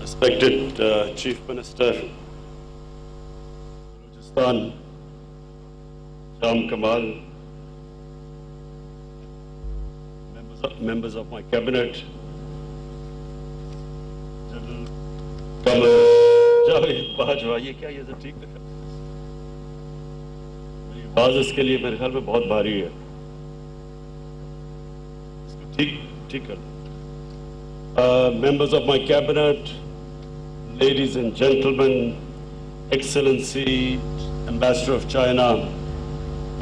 Respected Chief Minister, Balochistan, Sham Kamal, members of my cabinet, General Kamal Javed Bajwa, یہ کیا یہ سب ٹھیک ہے؟ میری آواز اس کے لیے میرے خیال میں بہت بھاری ہے. اس کو ٹھیک کر دیں. Members of my cabinet, ladies and gentlemen, Excellency, Ambassador of China,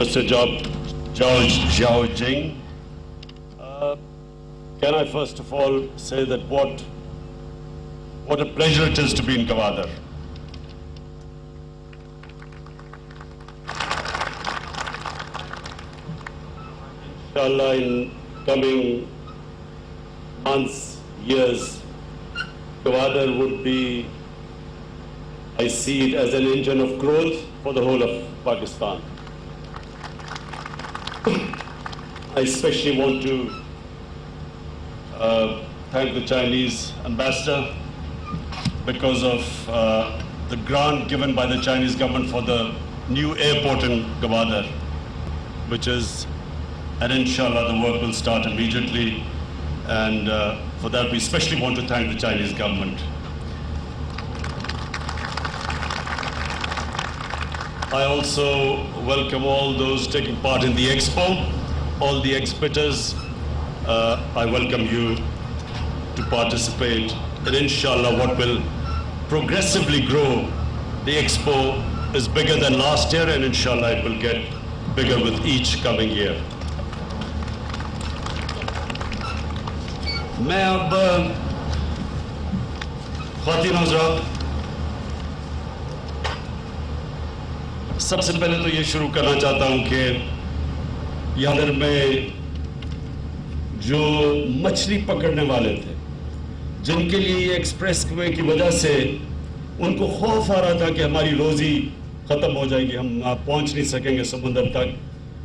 Mr. Zhao Zhaojing, can I first of all say that what a pleasure it is to be in Gwadar. Inshallah, in coming months, years, Gwadar would be, I see it as an engine of growth for the whole of Pakistan. I especially want to thank the Chinese ambassador because of the grant given by the Chinese government for the new airport in Gwadar, and inshallah the work will start immediately, and for that we especially want to thank the Chinese government. I also welcome all those taking part in the expo, all the exhibitors. I welcome you to participate, and inshallah what will progressively grow. The expo is bigger than last year, and inshallah it will get bigger with each coming year. میں اب خواتین حضرات سب سے پہلے تو یہ شروع کرنا چاہتا ہوں کہ یہاں میں جو مچھلی پکڑنے والے تھے جن کے لیے یہ ایکسپریس وے کی وجہ سے ان کو خوف آ رہا تھا کہ ہماری روزی ختم ہو جائے گی, ہم پہنچ نہیں سکیں گے سمندر تک,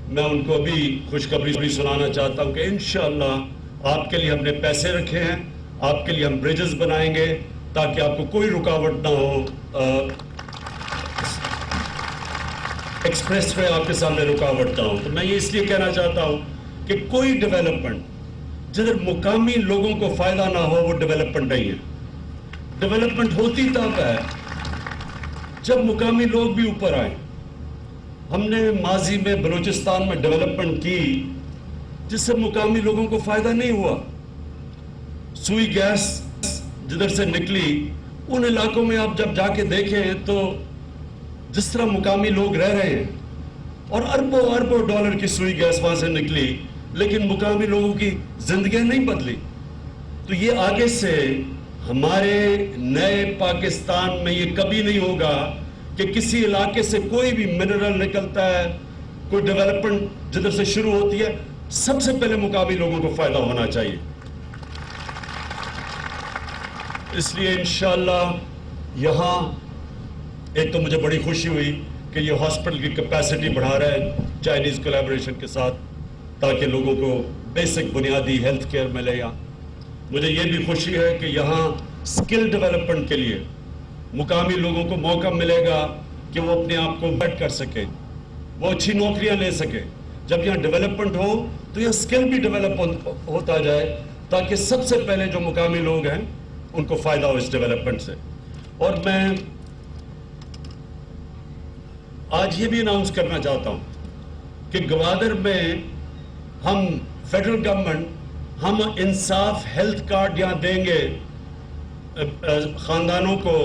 میں ان کو ابھی خوشخبری سنانا چاہتا ہوں کہ انشاءاللہ آپ کے لیے ہم نے پیسے رکھے ہیں, آپ کے لیے ہم بریجز بنائیں گے تاکہ آپ کو کوئی رکاوٹ نہ ہو. ایکسپریس وے آپ کے سامنے رکاوٹ نہ ہو. تو میں یہ اس لیے کہنا چاہتا ہوں کہ کوئی ڈیولپمنٹ جدھر مقامی لوگوں کو فائدہ نہ ہو وہ ڈیولپمنٹ نہیں ہے. ڈیولپمنٹ ہوتی تب ہے جب مقامی لوگ بھی اوپر آئیں. ہم نے ماضی میں بلوچستان میں ڈیولپمنٹ کی جس سے مقامی لوگوں کو فائدہ نہیں ہوا. سوئی گیس جدھر سے نکلی ان علاقوں میں آپ جب جا کے دیکھیں تو جس طرح مقامی لوگ رہ رہے ہیں اور اربوں ڈالر کی سوئی گیس وہاں سے نکلی, لیکن مقامی لوگوں کی زندگیاں نہیں بدلی. تو یہ آگے سے ہمارے نئے پاکستان میں یہ کبھی نہیں ہوگا کہ کسی علاقے سے کوئی بھی منرل نکلتا ہے, کوئی ڈیولپمنٹ جدھر سے شروع ہوتی ہے سب سے پہلے مقامی لوگوں کو فائدہ ہونا چاہیے. اس لیے انشاءاللہ یہاں ایک تو مجھے بڑی خوشی ہوئی کہ یہ ہاسپٹل کی کیپیسٹی بڑھا رہا ہے چائنیز کولیبریشن کے ساتھ تاکہ لوگوں کو بیسک بنیادی ہیلتھ کیئر ملے. مجھے یہ بھی خوشی ہے کہ یہاں سکل ڈیولپمنٹ کے لیے مقامی لوگوں کو موقع ملے گا کہ وہ اپنے آپ کو بیٹ کر سکیں, وہ اچھی نوکریاں لے سکیں. جب یہاں ڈیولپمنٹ ہو تو یہ سکل بھی ڈیولپ ہوتا جائے تاکہ سب سے پہلے جو مقامی لوگ ہیں ان کو فائدہ ہو اس ڈیولپمنٹ سے. اور میں آج یہ بھی اناؤنس کرنا چاہتا ہوں کہ گوادر میں ہم فیڈرل گورنمنٹ ہم انصاف ہیلتھ کارڈ یہاں دیں گے خاندانوں کو,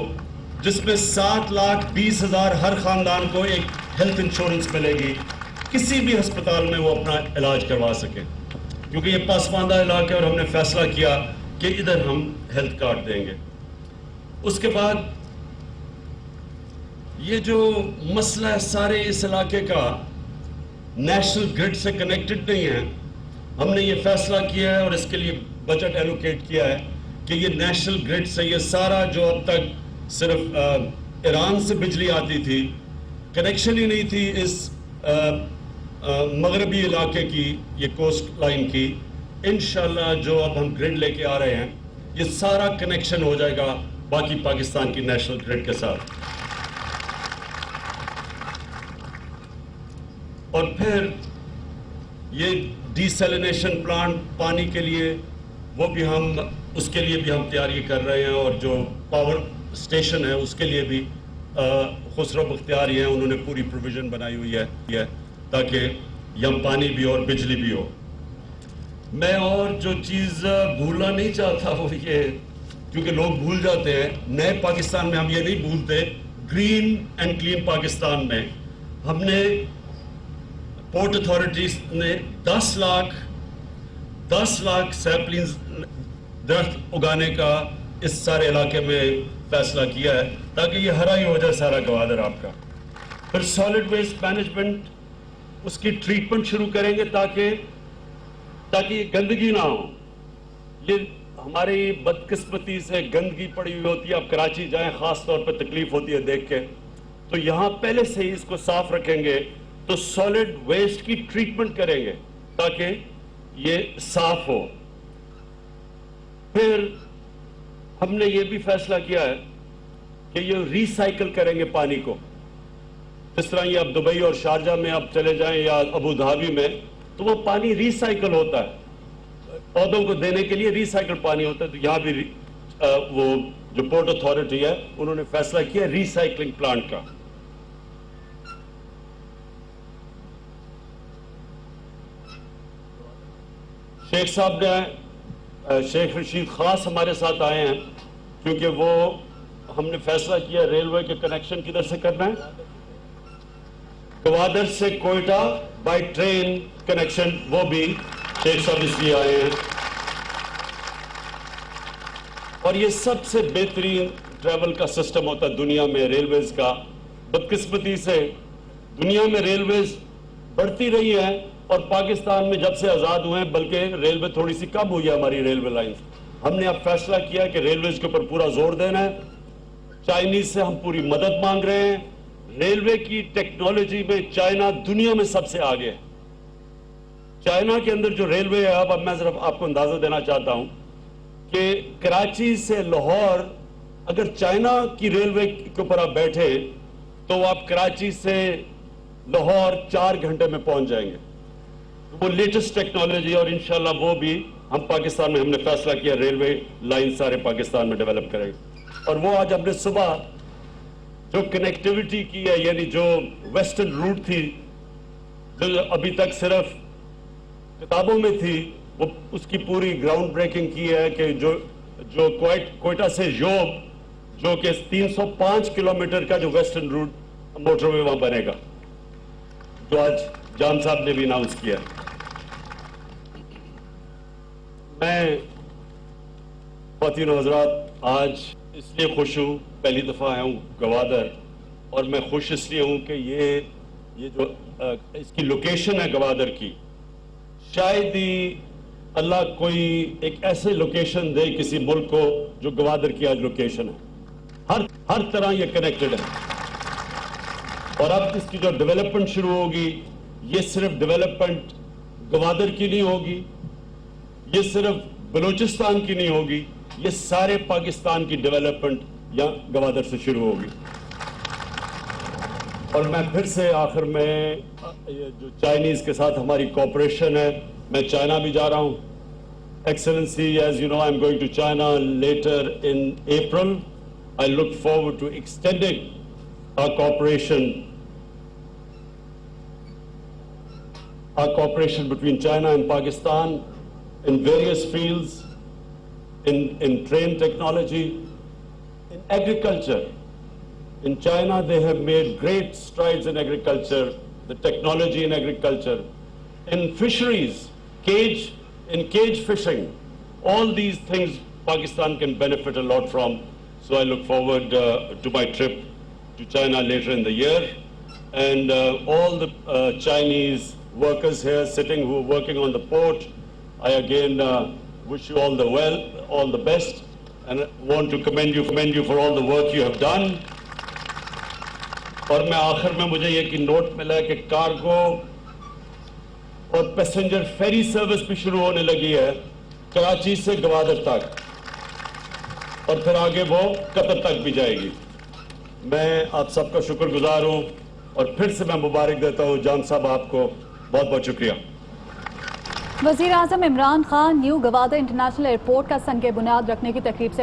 جس میں 7,20,000 ہر خاندان کو ایک ہیلتھ انشورنس ملے گی, کسی بھی ہسپتال میں وہ اپنا علاج کروا سکیں. کیونکہ یہ پسماندہ علاقہ ہے اور ہم نے فیصلہ کیا کہ ادھر ہم ہیلتھ کارڈ دیں گے. اس کے بعد یہ جو مسئلہ ہے سارے اس علاقے کا نیشنل گرڈ سے کنیکٹڈ نہیں ہے. ہم نے یہ فیصلہ کیا ہے اور اس کے لیے بجٹ ایلوکیٹ کیا ہے کہ یہ نیشنل گرڈ سے یہ سارا جو اب تک صرف ایران سے بجلی آتی تھی, کنیکشن ہی نہیں تھی اس مغربی علاقے کی, یہ کوسٹ لائن کی, انشاءاللہ جو اب ہم گرڈ لے کے آ رہے ہیں یہ سارا کنیکشن ہو جائے گا باقی پاکستان کی نیشنل گریڈ کے ساتھ. اور پھر یہ ڈیسیلینیشن پلانٹ پانی کے لیے وہ بھی اس کے لیے بھی ہم تیاری کر رہے ہیں, اور جو پاور اسٹیشن ہے اس کے لیے بھی خسرو بختیاری ہیں, انہوں نے پوری پروویژن بنائی ہوئی ہے تاکہ یہاں پانی بھی اور بجلی بھی ہو. میں اور جو چیز بھولنا نہیں چاہتا وہ یہ, کیونکہ لوگ بھول جاتے ہیں, نئے پاکستان میں ہم یہ نہیں بھولتے, گرین اینڈ کلین پاکستان میں ہم نے پورٹ اتھارٹیز نے 10 لاکھ سیپلنگز درخت اگانے کا اس سارے علاقے میں فیصلہ کیا ہے تاکہ یہ ہرا ہی ہو جائے سارا گوادر آپ کا. پھر سالڈ ویسٹ مینجمنٹ, اس کی ٹریٹمنٹ شروع کریں گے تاکہ یہ گندگی نہ ہو. یہ ہماری بدقسمتی سے گندگی پڑی ہوئی ہوتی ہے, آپ کراچی جائیں خاص طور پہ تکلیف ہوتی ہے دیکھ کے, تو یہاں پہلے سے ہی اس کو صاف رکھیں گے تو سالڈ ویسٹ کی ٹریٹمنٹ کریں گے تاکہ یہ صاف ہو. پھر ہم نے یہ بھی فیصلہ کیا ہے کہ یہ ری سائیکل کریں گے پانی کو. جس طرح یہ اب دبئی اور شارجہ میں آپ چلے جائیں یا ابو دھابی میں, تو وہ پانی ری سائیکل ہوتا ہے, پودوں کو دینے کے لیے ری سائیکل پانی ہوتا ہے. تو یہاں بھی وہ جو پورٹ اتھارٹی ہے انہوں نے فیصلہ کیا ری سائیکلنگ پلانٹ کا. شیخ صاحب نے, شیخ رشید خاص ہمارے ساتھ آئے ہیں کیونکہ وہ ہم نے فیصلہ کیا ریلوے کے کنیکشن کدھر سے کرنا ہے, گوادر سے کوئٹہ بائی ٹرین کنیکشن, وہ بھی شیخ صاحب اس لیے آئے ہیں. اور یہ سب سے بہترین ٹریول کا سسٹم ہوتا ہے دنیا میں ریلویز کا. بدقسمتی سے دنیا میں ریلویز بڑھتی رہی ہے اور پاکستان میں جب سے آزاد ہوئے ہیں بلکہ ریلوے تھوڑی سی کم ہوئی ہے ہماری ریلوے لائنز. ہم نے اب فیصلہ کیا کہ ریلویز کے اوپر پورا زور دینا ہے. چائنیز سے ہم پوری مدد مانگ رہے ہیں. ریلوے کی ٹیکنالوجی میں چائنا دنیا میں سب سے آگے ہے. چائنا کے اندر جو ریلوے ہے, اب میں ذرا آپ کو اندازہ دینا چاہتا ہوں کہ کراچی سے لاہور اگر چائنا کی ریلوے کے اوپر آپ بیٹھے تو آپ کراچی سے لاہور 4 گھنٹے میں پہنچ جائیں گے. وہ لیٹسٹ ٹیکنالوجی, اور انشاءاللہ وہ بھی ہم پاکستان میں ہم نے فیصلہ کیا ریلوے لائن سارے پاکستان میں ڈیولپ کریں گے. اور وہ آج ہم نے صبح جو کنیکٹیوٹی کی ہے, یعنی جو ویسٹرن روٹ تھی جو ابھی تک صرف کتابوں میں تھی, وہ اس کی پوری گراؤنڈ بریکنگ کی ہے کہ جو کوئٹہ سے یوب جو کہ 305 کلومیٹر کا جو ویسٹرن روٹ موٹر وے وہاں بنے گا, جو آج جان صاحب نے بھی اناؤنس کیا. میں خواتین و حضرات آج اس لیے خوش ہوں, پہلی دفعہ آیا ہوں گوادر, اور میں خوش اس لیے ہوں کہ یہ جو اس کی لوکیشن ہے گوادر کی, شاید ہی اللہ کوئی ایک ایسے لوکیشن دے کسی ملک کو جو گوادر کی آج لوکیشن ہے. ہر طرح یہ کنیکٹڈ ہے. اور اب اس کی جو ڈیولپمنٹ شروع ہوگی, یہ صرف ڈیولپمنٹ گوادر کی نہیں ہوگی, یہ صرف بلوچستان کی نہیں ہوگی, یہ سارے پاکستان کی ڈیولپمنٹ یہاں گوادر سے شروع ہوگی. اور میں پھر سے آخر میں جو چائنیز کے ساتھ ہماری کوپریشن ہے, میں چائنا بھی جا رہا ہوں. Excellency, as you know, I'm going to China later in April. I look forward to extending our cooperation between China and Pakistan in various fields, in train technology, in agriculture. In China, they have made great strides in agriculture, the technology in agriculture, in fisheries, cage fishing. All these things Pakistan can benefit a lot from. So I look forward to my trip to China later in the year. And all the Chinese workers here sitting who are working on the port, I again wish you all the best, and want to commend you for all the work you have done. اور میں آخر میں مجھے یہ note ملا کہ cargo اور passenger ferry service بھی شروع ہونے لگی ہے کراچی سے گوادر تک. اور پھر آگے وہ قطر تک بھی جائے گی. میں آپ سب کا شکر گزار ہوں اور پھر سے میں مبارک دیتا ہوں جان صاحب آپ کو. بہت بہت شکریہ. وزیر اعظم Imran Khan new Gwadar international airport کا سنگ بنیاد رکھنے کی تقریب سے